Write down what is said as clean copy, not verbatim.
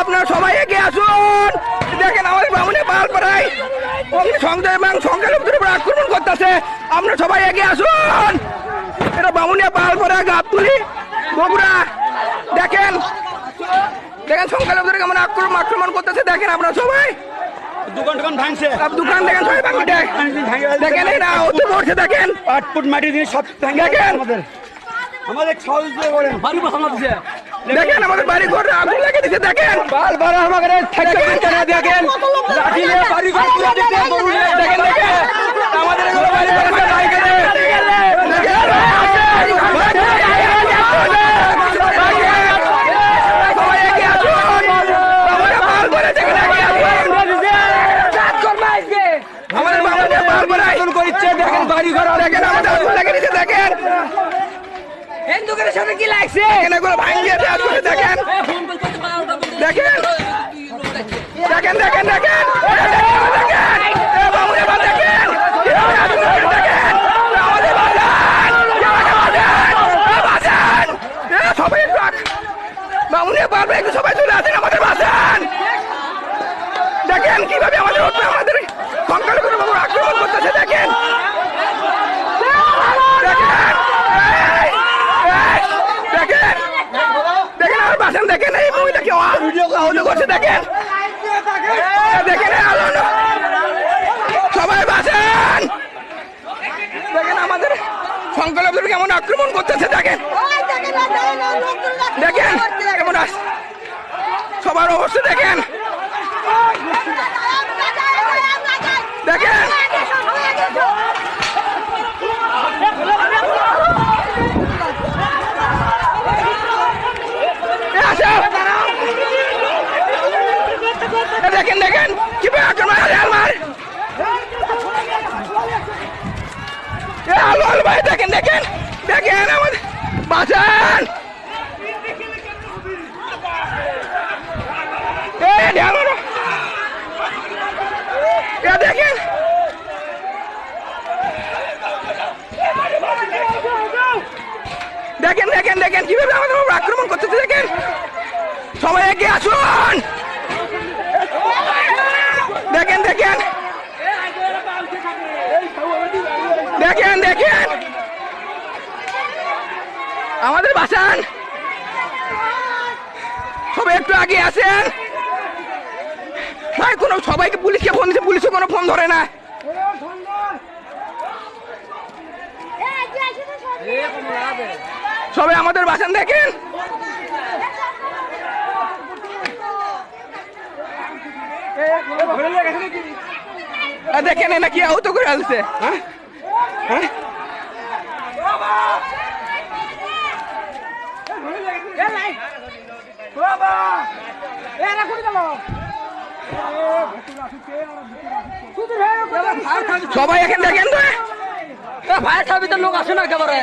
আপনারা সবাই এগিয়ে আসুন। দেখেন আমাদের বামুনে পাল পাড়ায় সংখ্যালঘুদের উপর আক্রমণ করতেছে। আপনারা সবাই এগিয়ে আসুন। এটা বামুনিয়া পাল পাড়া গাবতলী বগুড়া। দেখেন দেখেন সংখ্যালঘুদের কেমন আক্রমণ করতেছে। দেখেন আপনারা সবাই দোকান ভাঙছে, দোকান দেখেন সবাই ভাঙে দেখেন এই না হতে পড়ছে। দেখেন 8 ফুট মাটি দিয়ে সব ভাঙে দেখেন আমাদের ছল দিয়ে করেন বাড়ি বসানো দিছে। দেখেন আমাদের বাড়ি ঘরে আগুন লাগিয়ে দিচ্ছে। দেখেন বাল বাড়া আমাদের দেখেন লাঠি নিয়ে বাড়ি ঘর পুরো দিতে দেখেন দেখেন আমাদের এগুলো বাড়ি ঘরে লাগিয়ে সবাই এগিয়ে আসুন। আমাদের পাল করে দেখেন এগিয়ে আসুন। আমাদের বামুনিয়া পাল পাড়ায় আগুন করছে। দেখেন বাড়ি ঘর দেখেন আমাদের আগুন লাগিয়ে দিচ্ছে। দেখেন হিন্দুদের সাথে কি লাগছে? দেখেন এগুলো ভাঙিয়ে দেওয়া হচ্ছে। দেখেন দেখেন দেখেন দেখেন দেখেন দেখেন বামুনিয়া পাল দেখেন দেখেন আমাদের বাঁচান সবাই বামুনিয়া পাল একটু সবাই চলে আসেন আমাদের বাঁচান। দেখেন কিভাবে আমাদের আমাদের সংখ্যালঘুদের উপর আক্রমণ করতেছে। দেখেন দেখেন দেখেন দেখেন আমার বাসন দেখেন এই মহিলাকে অভিযোগ করছে। দেখেন দেখেন সবাই বাসেন। দেখেন আমাদের সংখ্যালঘুদের কেমন আক্রমণ করতেছে। দেখেন দেখেন কেমন সবার অবস্থা দেখেন দেখেন দেখেন দেখেন কিভাবে আক্রমণ আমার আলো আলো ভাই দেখেন দেখেন দেখেন আমাদের বাঁচান। দেখেন দেখেন দেখেন দেখেন কিভাবে আমাদের উপর আক্রমণ করতেছে। দেখেন সবাই এগিয়ে আসুন। দেখেন দেখেন দেখেন দেখেন আমাদের বাসান সবাই একটু আগে আসেন ভাই। কোনো সবাইকে পুলিশকে ফোন দিচ্ছে, পুলিশে কোনো ফোন ধরে না। সবাই আমাদের বাসান দেখেন দেখেন নাকি আহত করে আসছে। হ্যাঁ হ্যাঁ সবাই এখানে দেখেন তো ভাইয়ের ছবিতে লোক আসে না একেবারে।